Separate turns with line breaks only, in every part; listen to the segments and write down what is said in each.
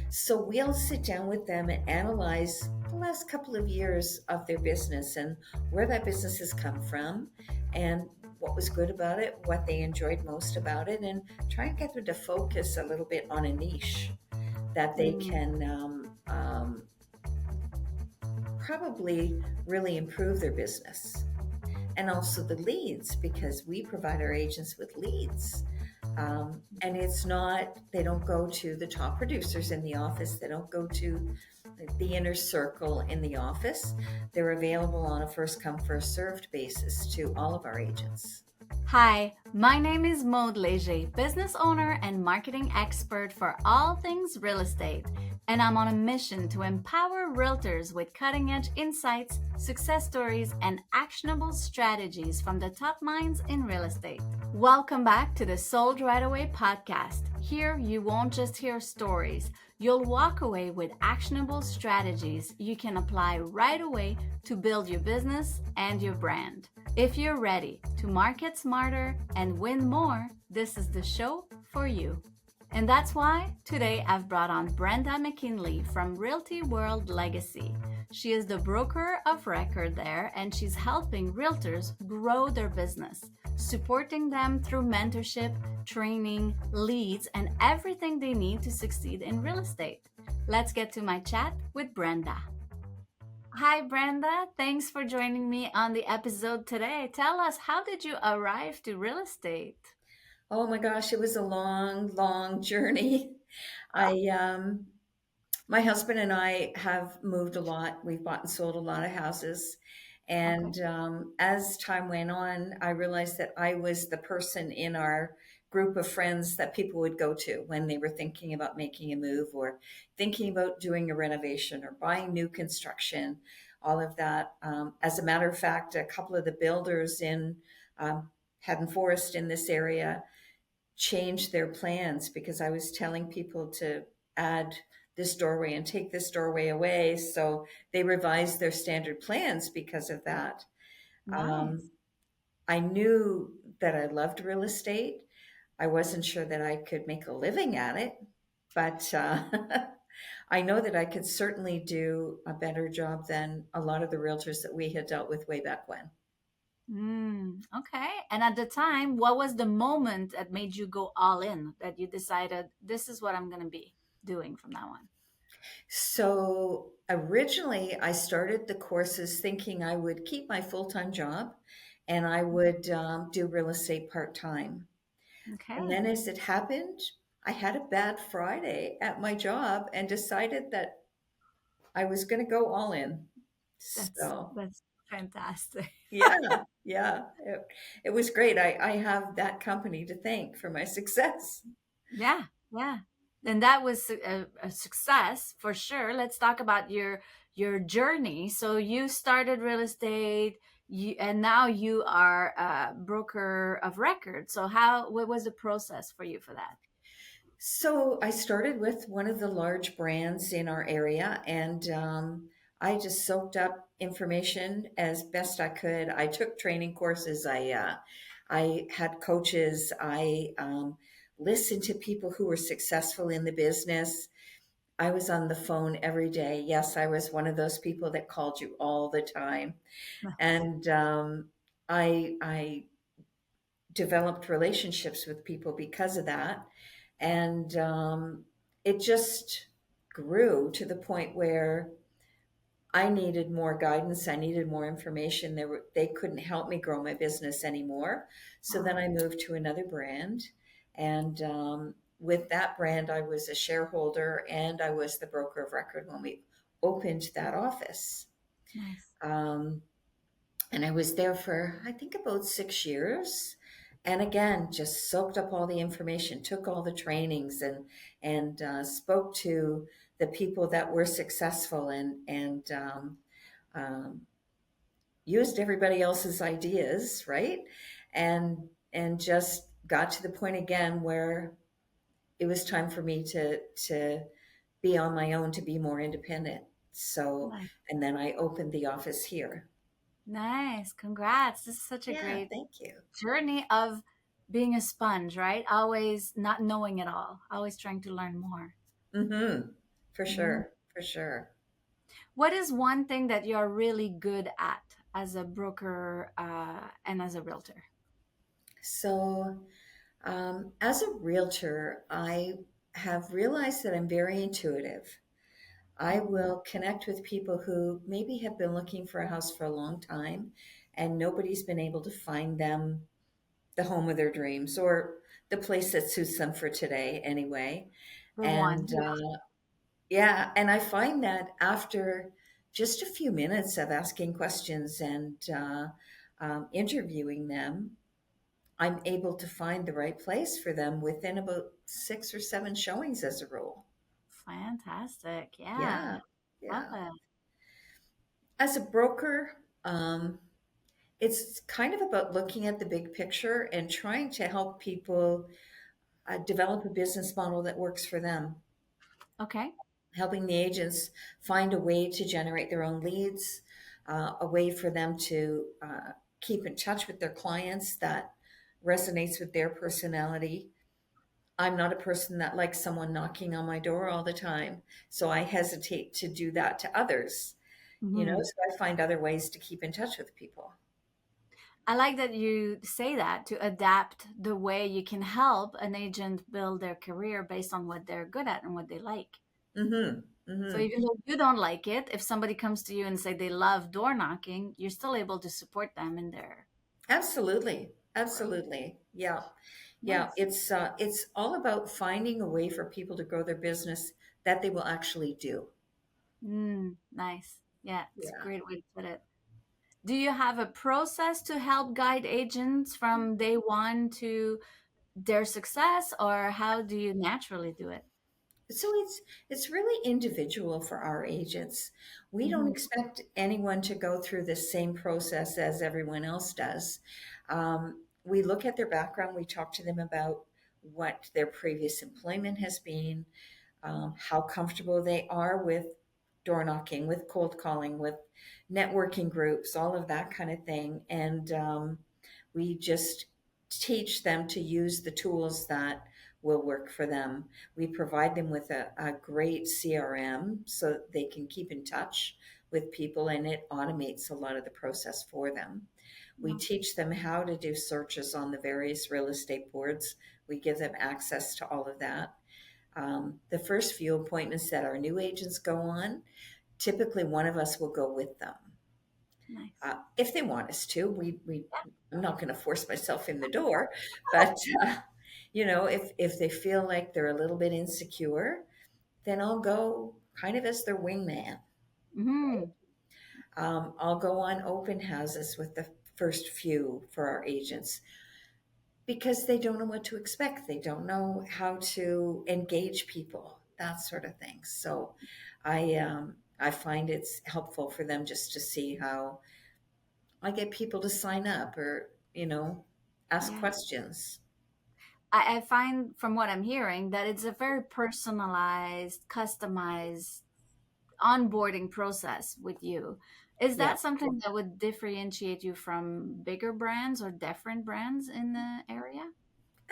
So we'll sit down with them and analyze the last couple of years of their business and where that business has come from and what was good about it, what they enjoyed most about it, and try and get them to focus a little bit on a niche that they
Mm,
can probably really improve their business. And also the leads, because we provide our agents with leads. And it's not, they don't go to the top producers in the office, they don't go to the inner circle in the office. They're available on a first come, first served basis to all of our agents.
Hi, my name is Maud Leger, business owner and marketing expert for all things real estate, and I'm on a mission to empower realtors with cutting edge insights, success stories, and actionable strategies from the top minds in real estate. Welcome back to the Sold Right Away podcast. Here, you won't just hear stories, you'll walk away with actionable strategies you can apply right away to build your business and your brand. If you're ready to market smarter and win more, this is the show for you. And that's why today I've brought on Brenda McKinley from Realty World Legacy. She is the broker of record there, and she's helping realtors grow their business, supporting them through mentorship, training, leads, and everything they need to succeed in real estate. Let's get to my chat with Brenda. Hi, Brenda. Thanks for joining me on the episode today. Tell us, how did you arrive to real estate?
Oh my gosh, it was a long, long journey. I, my husband and I have moved a lot. We've bought and sold a lot of houses.
Okay.
And as time went on, I realized that I was the person in our group of friends that people would go to when they were thinking about making a move or thinking about doing a renovation or buying new construction, all of that. As a matter of fact, a couple of the builders in Haddon Forest in this area changed their plans because I was telling people to add this doorway and take this doorway away. So they revised their standard plans because of that. Um,
Nice.
I knew that I loved real estate. I wasn't sure that I could make a living at it, but I know that I could certainly do a better job than a lot of the realtors that we had dealt with way back when.
Okay. And at the time, what was the moment that made you go all in, that you decided this is what I'm going to be doing from now on?
So originally, I started the courses thinking I would keep my full time job and I would do real estate part time. And
Okay.
then, as it happened, I had a bad Friday at my job and decided that I was going to go all in.
That's
So,
that's fantastic.
yeah, it was great. I have that company to thank for my success.
Yeah, yeah. And that was a success for sure. Let's talk about your journey. So you started real estate, and now you are a broker of record. So what was the process for you for that?
So I started with one of the large brands in our area, and I just soaked up information as best I could. I took training courses. I had coaches. I listened to people who were successful in the business. I was on the phone every day. Yes, I was one of those people that called you all the time, and I developed relationships with people because of that. And it just grew to the point where I needed more guidance. I needed more information. They couldn't help me grow my business anymore. So then
Wow.
I moved to another brand. And with that brand, I was a shareholder and I was the broker of record when we opened that office.
Nice.
Um, and I was there for, I think, about 6 years. And again, just soaked up all the information, took all the trainings, and spoke to the people that were successful, and um, used everybody else's ideas, right? And just got to the point again where it was time for me to be on my own, to be more independent. So,
Nice.
and then I opened the office here.
Nice. Congrats. This is such a
Yeah,
great
thank you.
journey of being a sponge, right? Always not knowing it all, always trying to learn more.
Mm-hmm. for
Mhm.
sure, for sure.
What is one thing that you're really good at as a broker and as a realtor?
So, as a realtor, I have realized that I'm very intuitive. I
Mhm.
will connect with people who maybe have been looking for a house for a long time and nobody's been able to find them the home of their dreams or the place that suits them for today anyway.
The one.
And yeah, and I find that after just a few minutes of asking questions and interviewing them, I'm able to find the right place for them within about 6 or 7 showings as a rule.
Fantastic. Yeah.
Yeah,
Love
yeah.
it.
As a broker, it's kind of about looking at the big picture and trying to help people develop a business model that works for them,
Okay.
helping the agents find a way to generate their own leads, a way for them to keep in touch with their clients that resonates with their personality. I'm not a person that likes someone knocking on my door all the time, so I hesitate to do that to others,
Mhm.
so I find other ways to keep in touch with people.
I like that you say that to adapt the way you can help an agent build their career based on what they're good at and what they like.
Mm-hmm.
So
Mm-hmm.
even though you don't like it, if somebody comes to you and say they love door knocking, you're still able to support them in their
Absolutely.
growth.
Absolutely. Yeah. Yeah.
Nice.
It's all about finding a way for people to grow their business that they will actually do.
Nice. Yeah, it's a
Yeah.
great way to put it. Do you have a process to help guide agents from day one to their success, or how do you naturally do it?
So it's really individual for our agents. We don't
Hmm.
expect anyone to go through the same process as everyone else does. We look at their background. We talk to them about what their previous employment has been, how comfortable they are with door knocking, with cold calling, with networking groups, all of that kind of thing. And we just teach them to use the tools that will work for them. We provide them with a great CRM so they can keep in touch with people and it automates a lot of the process for them. We
No,
teach them how to do searches on the various real estate boards. We give them access to all of that. The first few appointments that our new agents go on, typically one of us will go with them.
nice.
If they want us to, I'm not going to force myself in the door, but if they feel like they're a little bit insecure, then I'll go kind of as their wingman.
Hmm.
I'll go on open houses with the first few for our agents because they don't know what to expect. They don't know how to engage people, that sort of thing. So I find it's helpful for them just to see how I get people to sign up or, ask
Yeah.
questions.
I find from what I'm hearing that it's a very personalized, customized onboarding process with you. Is
Yeah,
that something that would differentiate you from bigger brands or different brands in the area?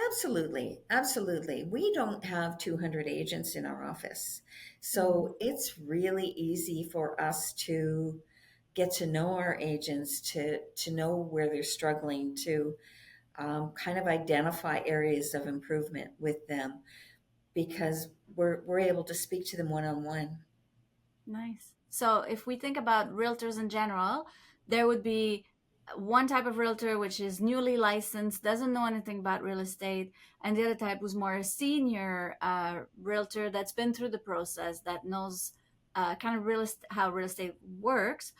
absolutely. Absolutely. We don't have 200 agents in our office.
Mm,
So it's really easy for us to get to know our agents, to know where they're struggling, to kind of identify areas of improvement with them because we're able to speak to them one on one.
nice. So if we think about realtors in general, there would be one type of realtor which is newly licensed, doesn't know anything about real estate, and the other type was more a senior realtor that's been through the process, that knows kind of how real estate works.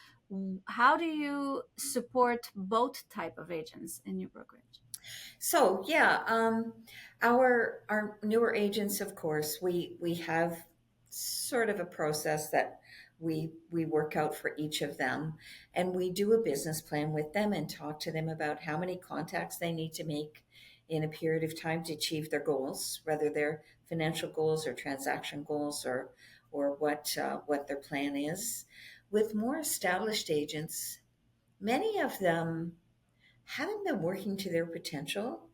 How do you support both type of agents in your brokerage?
So yeah, our newer agents, of course, we have sort of a process that we work out for each of them, and we do a business plan with them and talk to them about how many contacts they need to make in a period of time to achieve their goals, whether they're financial goals or transaction goals or what their plan is. With more established agents, many of them haven't been working to their potential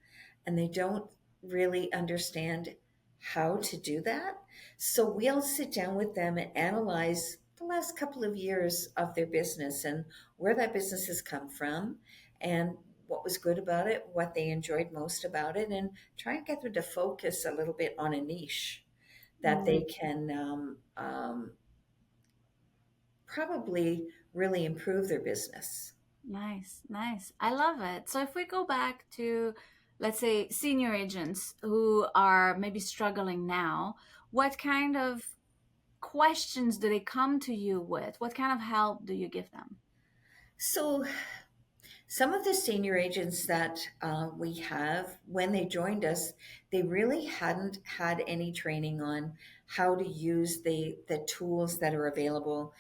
and they don't really understand how to do that. So we'll sit down with them and analyze the last couple of years of their business and where that business has come from and what was good about it, what they enjoyed most about it, and try and get them to focus a little bit on a niche that
Mm,
they can probably really improve their business.
nice, nice. I love it. So if we go back to, let's say, senior agents who are maybe struggling now, what kind of questions do they come to you with? What kind of help do you give them?
So some of the senior agents that we have, when they joined us, they really hadn't had any training on how to use the tools that are available,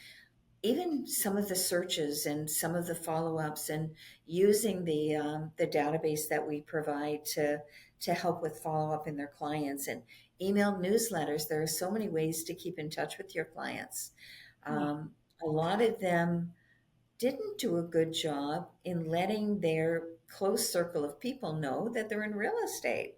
even some of the searches and some of the follow-ups, and using the database that we provide to help with follow-up in their clients and email newsletters. There are so many ways to keep in touch with your clients.
Yeah.
A lot of them didn't do a good job in letting their close circle of people know that they're in real estate.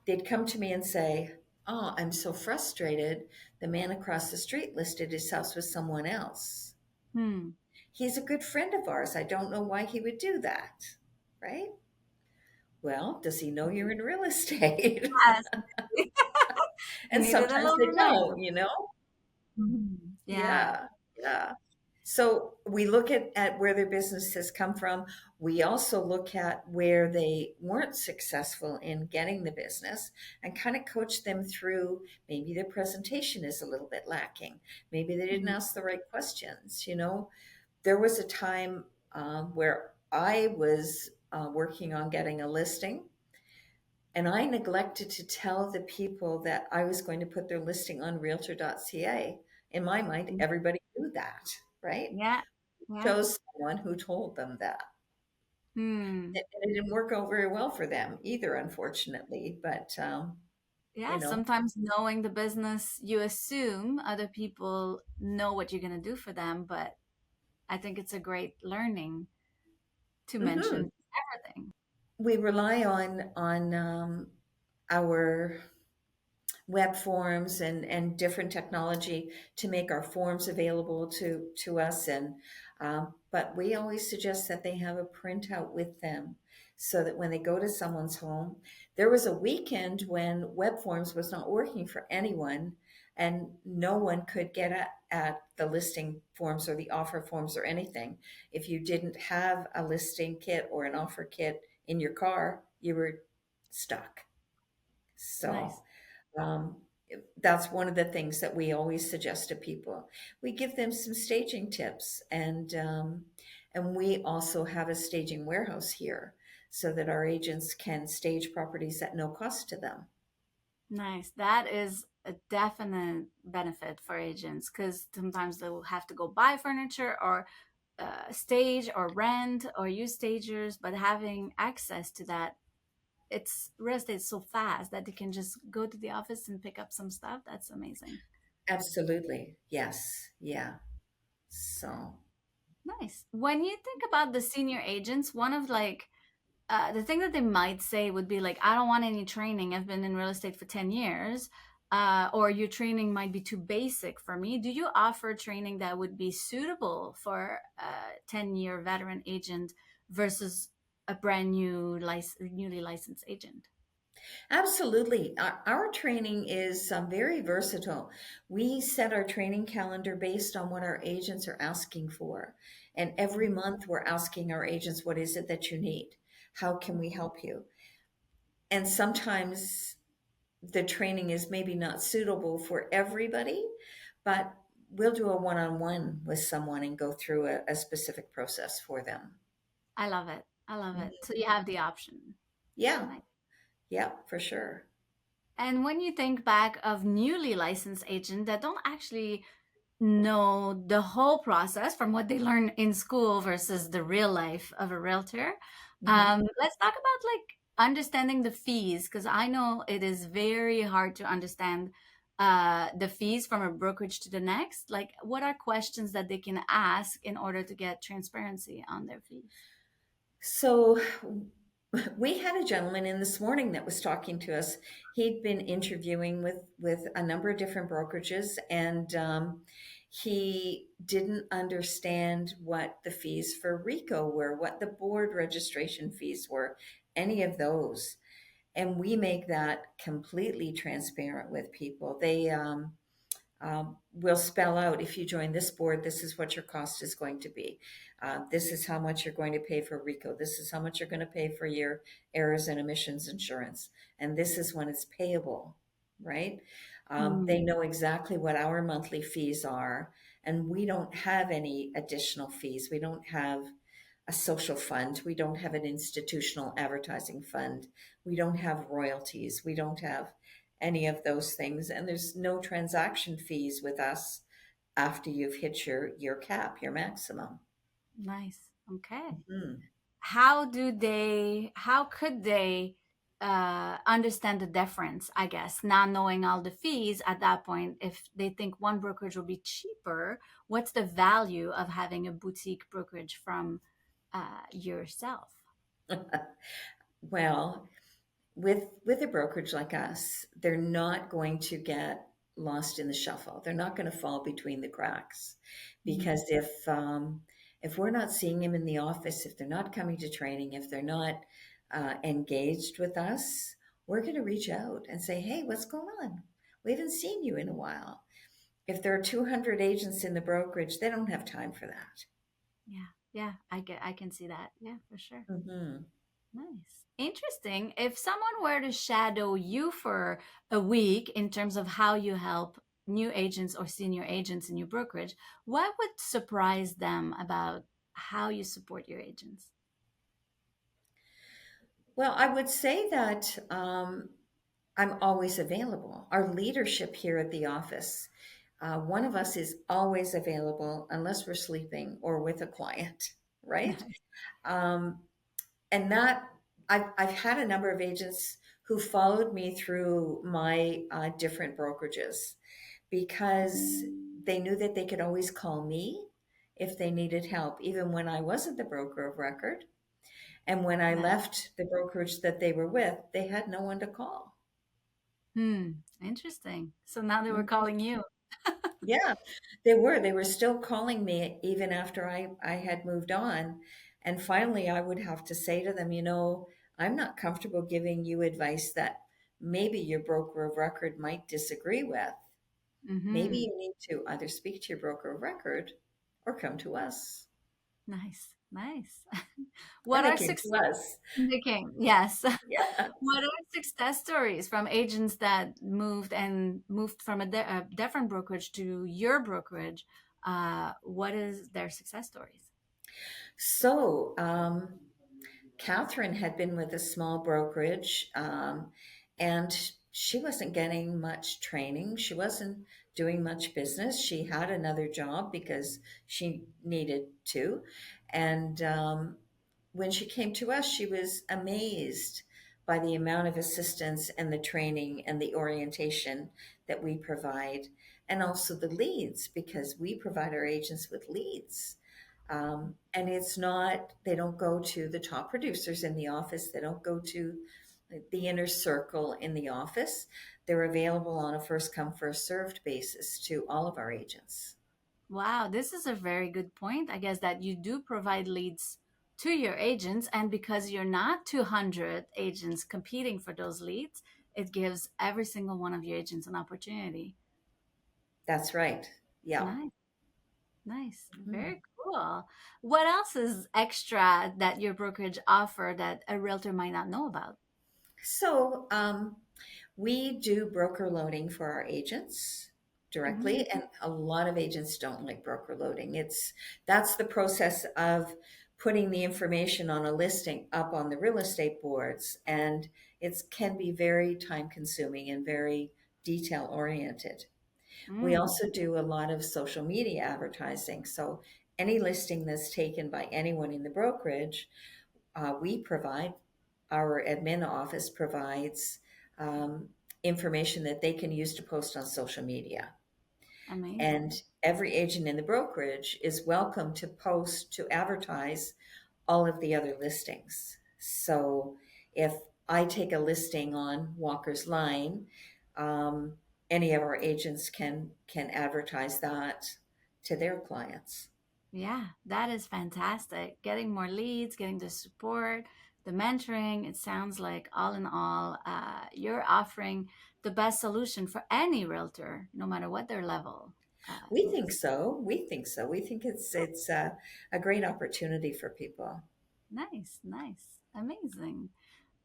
They'd come to me and say, "Oh, I'm so frustrated. The man across the street listed his house with someone else.
Hmm.
He's a good friend of ours. I don't know why he would do that." Right? Well, does he know you're in real estate?
Yes. He
And
needed a
sometimes
little
they
reminder.
don't, you know?
Mhm. Yeah.
Yeah, yeah. So we look at where their business has come from. We also look at where they weren't successful in getting the business and kind of coach them through. Maybe their presentation is a little bit lacking. Maybe they didn't
Mhm.
ask the right questions. There was a time where I was working on getting a listing, and I neglected to tell the people that I was going to put their listing on realtor.ca. In my mind, everybody knew that, right?
Yeah. Yeah.
Chose someone who told them that.
Hmm.
And it didn't work out very well for them either, unfortunately. But, you
Yeah,
know,
sometimes knowing the business, you assume other people know what you're going to do for them, but I think it's a great learning to
mhm.
mention everything.
We rely on our web forms and different technology to make our forms available to us. And but we always suggest that they have a printout with them so that when they go to someone's home, there was a weekend when web forms was not working for anyone, and no one could get at the listing forms or the offer forms or anything. If you didn't have a listing kit or an offer kit in your car, you were stuck. So
Nice.
um, that's one of the things that we always suggest to people. We give them some staging tips, and we also have a staging warehouse here so that our agents can stage properties at no cost to them.
Nice. That is a definite benefit for agents because sometimes they will have to go buy furniture or stage or rent or use stagers, but having access to that, it's real estate is so fast that they can just go to the office and pick up some stuff. That's amazing.
Absolutely. Yes. Yeah. So,
Nice. When you think about the senior agents, one of the thing that they might say would be like, I don't want any training. I've been in real estate for 10 years. Or your training might be too basic for me. Do you offer training that would be suitable for a 10-year veteran agent versus a brand new newly licensed agent?
absolutely. Our training is very versatile. We set our training calendar based on what our agents are asking for. And every month we're asking our agents, what is it that you need? How can we help you? And sometimes the training is maybe not suitable for everybody, but we'll do a one on one with someone and go through a specific process for them.
I love it. I love it.
Mhm.
So you have the option.
Yeah,
Nice.
yeah, for sure.
And when you think back of newly licensed agents that don't actually know the whole process from what they learn in school versus the real life of a realtor.
Mhm.
Let's talk about like understanding the fees because I know it is very hard to understand the fees from a brokerage to the next. Like, what are questions that they can ask in order to get transparency on their fees?
So We had a gentleman in this morning that was talking to us. He'd been interviewing with a number of different brokerages, and he didn't understand what the fees for RICO were, what the board registration fees were, any of those. And we make that completely transparent with people. They will spell out, if you join this board, this is what your cost is going to be. This is how much you're going to pay for RICO. This is how much you're going to pay for your errors and emissions insurance. And this is when it's payable, right? They
Mm,
know exactly what our monthly fees are, and we don't have any additional fees. We don't have a social fund. We don't have an institutional advertising fund. We don't have royalties. We don't have any of those things. And there's no transaction fees with us after you've hit your cap, your maximum.
nice. Okay.
Mhm.
How could they understand the difference, I guess, not knowing all the fees at that point? If they think one brokerage will be cheaper, what's the value of having a boutique brokerage from yourself?
Well, with a brokerage like us, they're not going to get lost in the shuffle. They're not going to fall between the cracks,
Mm,
because if we're not seeing them in the office, if they're not coming to training, if they're not engaged with us, we're going to reach out and say, "Hey, what's going on? We haven't seen you in a while." If there are 200 agents in the brokerage, they don't have time for that.
yeah, yeah, I can see that. Yeah, for sure.
Hmm.
Nice. Interesting. If someone were to shadow you for a week in terms of how you help new agents or senior agents in your brokerage, what would surprise them about how you support your agents?
Well, I would say that I'm always available. Our leadership here at the office, one of us is always available unless we're sleeping or with a client, right?
Nice.
Um, and that I've had a number of agents who followed me through my different brokerages because they knew that they could always call me if they needed help, even when I wasn't the broker of record. And when I
Nice.
left the brokerage that they were with, they had no one to call.
Hmm. Interesting. So now they were
Mhm.
calling you.
Yeah, they were. They were still calling me even after I had moved on. And finally, I would have to say to them, I'm not comfortable giving you advice that maybe your broker of record might disagree with. Maybe
Mm-hmm.
you need to either speak to your broker of record or come to us.
Nice. Nice.
And
What
they
are
came to
success?
us.
They came. Yes.
Yeah.
What are success stories from agents that moved from a different brokerage to your brokerage? What is their success stories?
So, Catherine had been with a small brokerage, and she wasn't getting much training. She wasn't doing much business. She had another job because she needed to. And when she came to us, she was amazed by the amount of assistance and the training and the orientation that we provide, and also the leads, because we provide our agents with leads. And it's not, they don't go to the top producers in the office. They don't go to the inner circle in the office. They're available on a first come, first served basis to all of our agents.
Wow, this is a very good point. I guess that you do provide leads to your agents, and because you're not 200 agents competing for those leads, it gives every single one of your agents an opportunity.
That's right. Yeah.
Nice, nice,
Mhm.
very cool. What else is extra that your brokerage offer that a realtor might not know about?
So, we do broker loading for our agents
Hmm.
directly, and a lot of agents don't like broker loading. That's the process of putting the information on a listing up on the real estate boards, and it can be very time consuming and very detail oriented. We
Mm,
also do a lot of social media advertising. So any listing that's taken by anyone in the brokerage, we provide, our admin office provides um, information that they can use to post on social media. And
amazing.
every agent in the brokerage is welcome to post to advertise all of the other listings. So if I take a listing on Walker's Line, um, any of our agents can advertise that to their clients.
Yeah, that is fantastic. Getting more leads, getting the support, the mentoring. It sounds like all in all, you're offering the best solution for any realtor, no matter what their level
We think
is.
so. We think so. We think it's a great opportunity for people.
Nice, nice, amazing.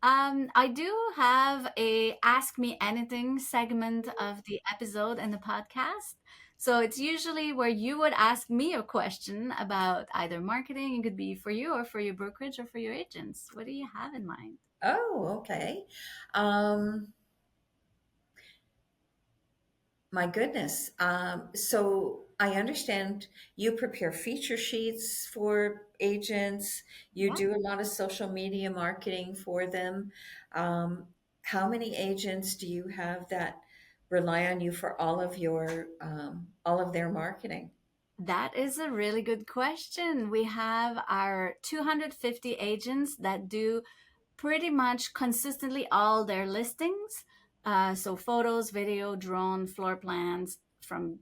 I do have a Ask Me Anything segment of the episode and the podcast. So it's usually where you would ask me a question about either marketing. It could be for you or for your brokerage or for your agents. What do you have in mind?
Oh, okay. Um, My goodness. So I understand you prepare feature sheets for agents. You
Yeah.
do a lot of social media marketing for them. Um, how many agents do you have that rely on you for all of their marketing?
That is a really good question. We have our 250 agents that do pretty much consistently all their listings. So photos, video, drone, floor plans from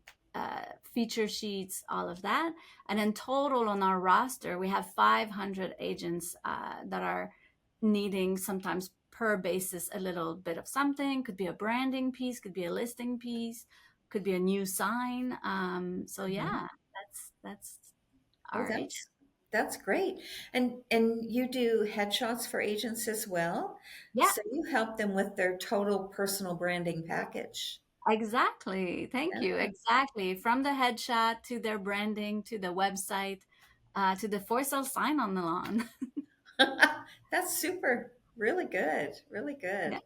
feature sheets, all of that. And in total on our roster, we have 500 agents that are needing sometimes per basis a little bit of something. Could be a branding piece, could be a listing piece, could be a new sign. So
Mhm.
yeah, that's
Oh,
our agent.
that's great. And you do headshots for agents as well.
Yeah.
So you help them with their total personal branding package.
Exactly. Thank you.
Yeah.
Exactly. From the headshot to their branding to the website to the for sale sign on the lawn.
That's super. Really good. Really
Yeah,
good.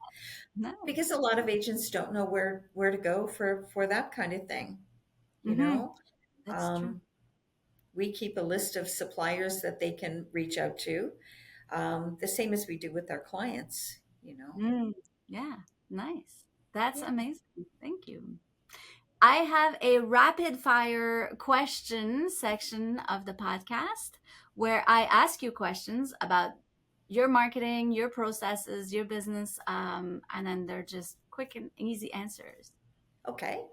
Because
nice.
a lot of agents don't know where to go for that kind of thing, you
Hmm.
know?
That's true.
Um, we keep a list of suppliers that they can reach out to, the same as we do with our clients, you know?
Mm, yeah, nice. That's
Yeah.
amazing. Thank you. I have a rapid fire question section of the podcast where I ask you questions about your marketing, your processes, your business, and then they're just quick and easy answers.
Okay.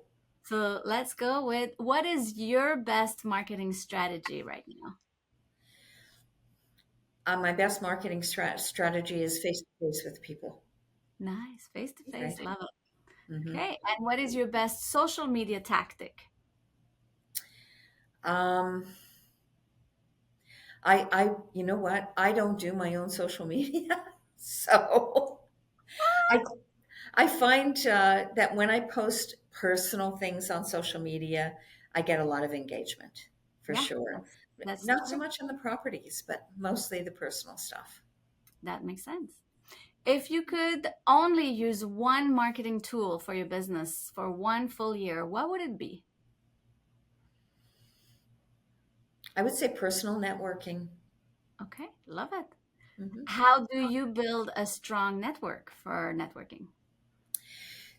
So let's go with what is your best marketing strategy right now?
My best marketing strategy is face to face with people.
Nice, face to
Right.
face, love it.
hmm
Okay, and what is your best social media tactic?
Um, you know what? I don't do my own social media, so I I find that when I post personal things on social media, I get a lot of engagement for
Yeah,
sure.
that's
Not so
true.
much on the properties, but mostly the personal stuff.
That makes sense. If you could only use one marketing tool for your business for one full year, what would it be?
I would say personal networking.
Okay, love it.
hmm
How do you build a strong network for networking?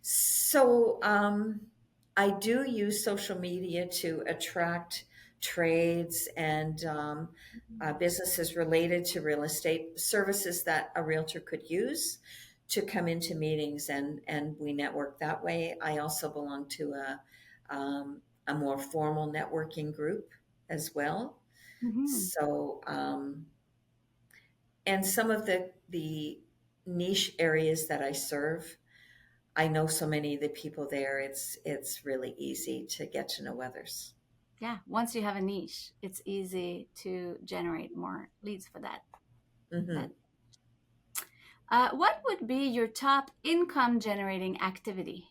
So I do use social media to attract trades and businesses related to real estate services that a realtor could use to come into meetings, and we network that way. I also belong to a more formal networking group as well.
Hmm.
So and some of the niche areas that I serve, I know so many of the people there. It's really easy to get to know others.
Yeah, once you have a niche, it's easy to generate more leads for that.
hmm
That what would be your top income generating activity?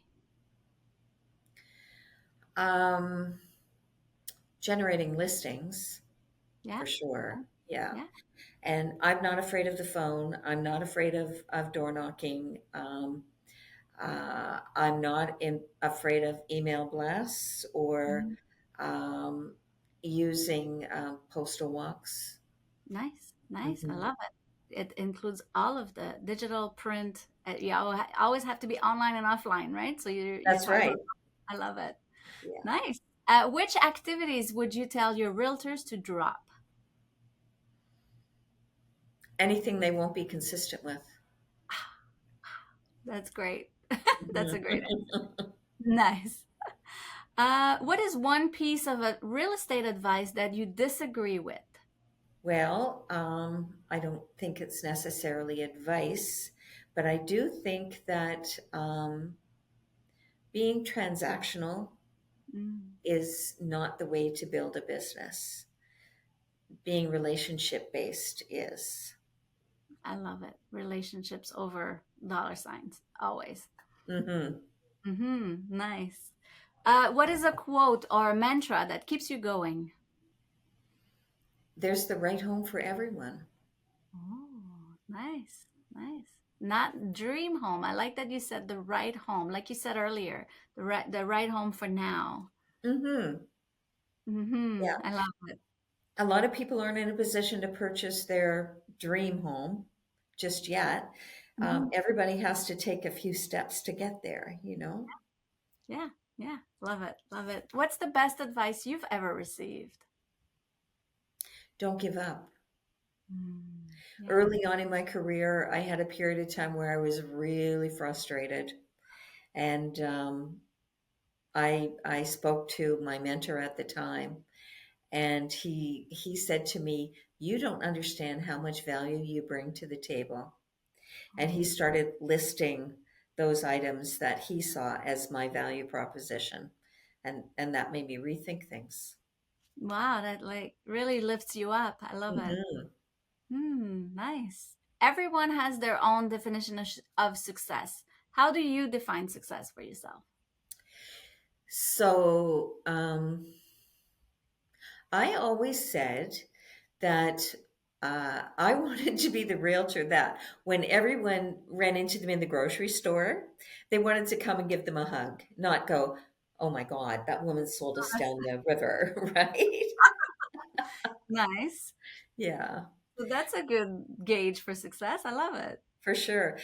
Um, Generating listings
Yeah,
for sure. Yeah,
yeah,
and I'm not afraid of the phone. I'm not afraid of door knocking. I'm not afraid of email blasts or
mhm.
um, using postal walks.
Nice, nice. I
hmm
love it. It includes all of the digital print. You always have to be online and offline, right? So you
That's
toggle.
right.
I love it.
Yeah.
Nice. Which activities would you tell your realtors to drop?
Anything they won't be consistent with.
That's great. That's a great
Mhm.
Nice. What is one piece of a real estate advice that you disagree with?
Well, I don't think it's necessarily advice, but I do think that being transactional
Mm,
is not the way to build a business. Being relationship based is.
I love it. Relationships over dollar signs, always.
Hmm.
Nice. What is a quote or mantra that keeps you going?
There's the right home for everyone.
Oh, nice, nice. Not dream home. I like that you said the right home, like you said earlier, the right home for now.
Hmm. Yeah.
I love it.
A lot of people aren't in a position to purchase their dream home just yet.
Hmm.
Everybody has to take a few steps to get there, you know?
Yeah, yeah. Love it, love it. What's the best advice you've ever received?
Don't give up.
Yeah.
Early on in my career, I had a period of time where I was really frustrated. And I spoke to my mentor at the time, and he said to me, "You don't understand how much value you bring to the table." And he
Oh,
started listing those items that he saw as my value proposition. And that made me rethink things.
wow, that like really lifts you up. I love it.
Hmm.
Nice. Everyone has their own definition of success. How do you define success for yourself?
So I always said that I wanted to be the realtor that when everyone ran into them in the grocery store, they wanted to come and give them a hug, not go, "Oh my God, that woman sold us down the river," right?
Nice.
Yeah,
So that's a good gauge for success. I love it.
for sure.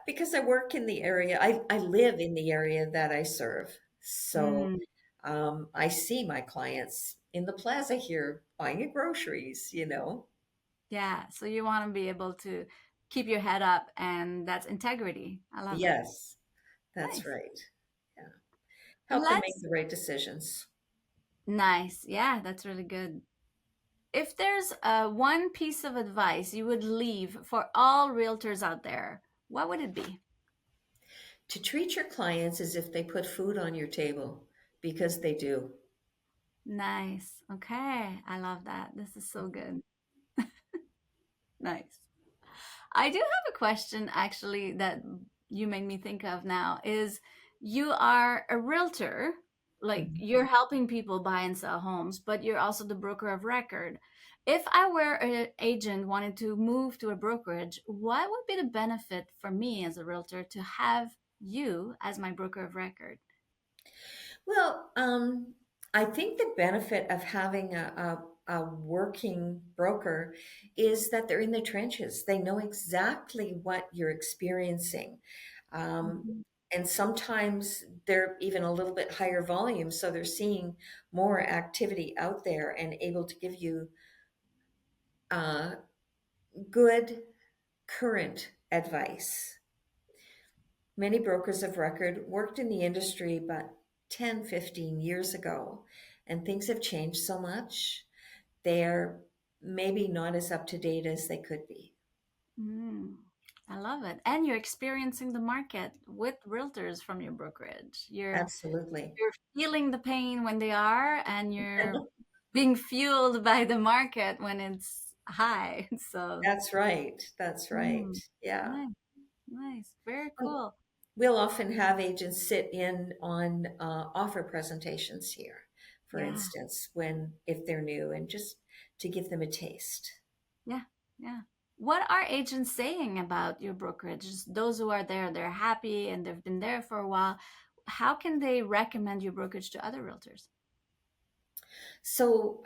Because I work in the area, I live in the area that I serve. So
Mm,
I see my clients in the plaza here buying your groceries, you know?
yeah. So you want to be able to keep your head up, and that's integrity. I love it.
Yes, that's
Nice.
right. Yeah. Help them make
Let's
the right decisions.
Nice. Yeah, that's really good. If there's one piece of advice you would leave for all realtors out there, what would it be?
To treat your clients as if they put food on your table, because they do.
Nice. Okay. I love that. This is so good. Nice. I do have a question actually that you made me think of now is you are a realtor, like
Mhm.
you're helping people buy and sell homes, but you're also the broker of record. If I were an agent wanting to move to a brokerage, what would be the benefit for me as a realtor to have you as my broker of record?
Well, I think the benefit of having a working broker is that they're in the trenches. They know exactly what you're experiencing. Um,
Mhm.
and sometimes they're even a little bit higher volume, so they're seeing more activity out there and able to give you uh, good current advice. Many brokers of record worked in the industry about 10, 15 years ago, and things have changed so much. They're maybe not as up to date as they could be.
Mm, I love it. And you're experiencing the market with realtors from your brokerage.
Absolutely.
You're feeling the pain when they are, and you're being fueled by the market when it's high. So,
That's right. That's right.
mm,
Yeah.
nice, nice, very
Oh,
cool.
we'll often have agents sit in on offer presentations here, for
Yeah,
instance, when if they're new, and just to give them a taste.
yeah, yeah. What are agents saying about your brokerage? Just those who are there, they're happy and they've been there for a while. How can they recommend your brokerage to other realtors?
So,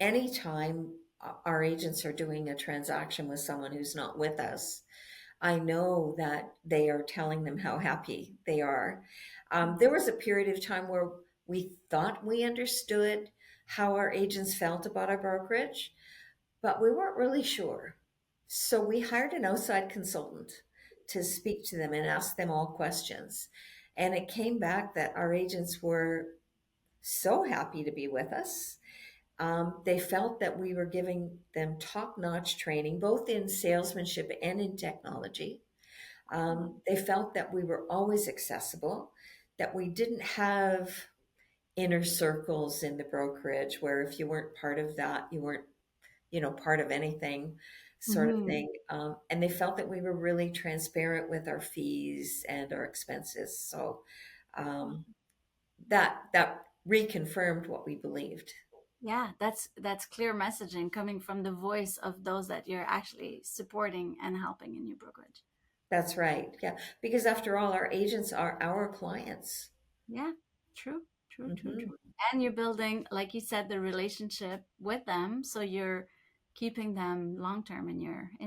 anytime our agents are doing a transaction with someone who's not with us, I know that they are telling them how happy they are. There was a period of time where we thought we understood how our agents felt about our brokerage, but we weren't really sure. So we hired an outside consultant to speak to them and ask them all questions. And it came back that our agents were so happy to be with us. They felt that we were giving them top notch training, both in salesmanship and in technology. They felt that we were always accessible, that we didn't have inner circles in the brokerage where if you weren't part of that, you weren't, part of anything sort of
Mm-hmm.
thing. And they felt that we were really transparent with our fees and our expenses. So um, that reconfirmed what we believed.
Yeah, that's clear messaging coming from the voice of those that you're actually supporting and helping in your brokerage.
That's right. Yeah. Because after all, our agents are our clients.
Yeah, true, true, true,
Hmm.
true. And you're building, like you said, the relationship with them, so you're keeping them long term in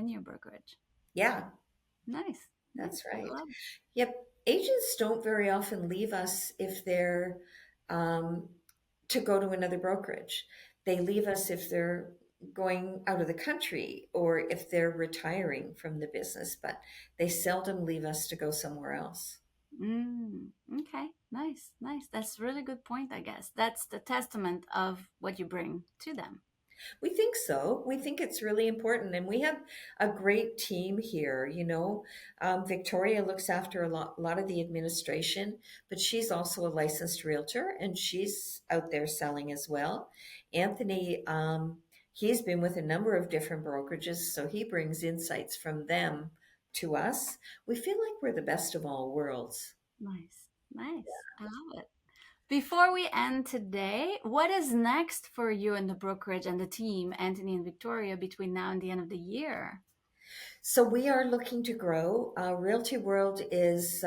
your brokerage.
Yeah,
Nice,
that's
nice. I
right.
love
Yep. Agents don't very often leave us if they're um, to go to another brokerage. They leave us if they're going out of the country or if they're retiring from the business, but they seldom leave us to go somewhere else.
it. Okay, nice, nice. That's a really good point, I guess. That's the testament of what you bring to them.
We think so. We think it's really important, and we have a great team here. Victoria looks after a lot of the administration, but she's also a licensed realtor, and she's out there selling as well. Anthony, he's been with a number of different brokerages, so he brings insights from them to us. We feel like we're the best of all worlds.
Nice, nice. I love it. Before we end today, what is next for you and the brokerage and the team, Anthony and Victoria, between now and the end of the year?
So we are looking to grow. Realty World is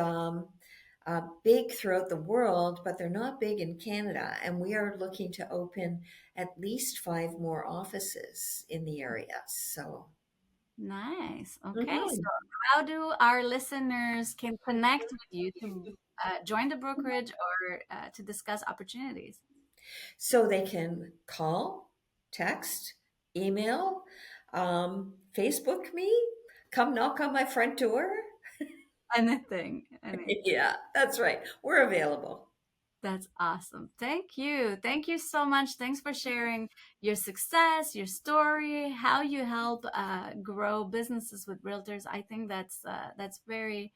big throughout the world, but they're not big in Canada. And we are looking to open at least 5 more offices in the area. So,
Nice. Okay. So,
mhm.
how do our listeners can connect with you to join the brokerage or to discuss opportunities?
So they can call, text, email, Facebook me, come knock on my front door.
Anything. Anything.
Yeah, that's right. We're available.
That's awesome. Thank you. Thank you so much. Thanks for sharing your success, your story, how you help grow businesses with realtors. I think that's very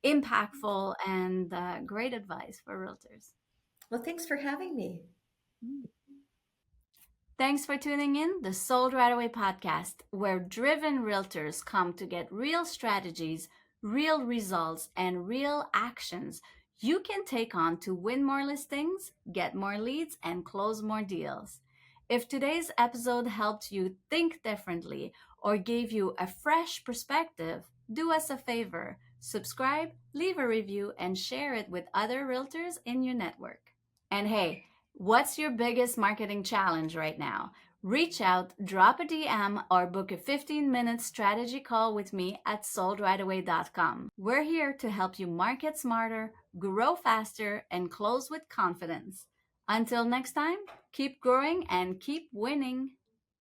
impactful and great advice for realtors.
Well, thanks for having me.
Mm. Thanks for tuning in the Sold Right Away podcast, where driven realtors come to get real strategies, real results, and real actions you can take on to win more listings, get more leads, and close more deals. If today's episode helped you think differently or gave you a fresh perspective, do us a favor, subscribe, leave a review, and share it with other realtors in your network. And hey, what's your biggest marketing challenge right now? Reach out, drop a DM, or book a 15-minute strategy call with me at soldrightaway.com. We're here to help you market smarter, grow faster, and close with confidence. Until next time, keep growing and keep winning.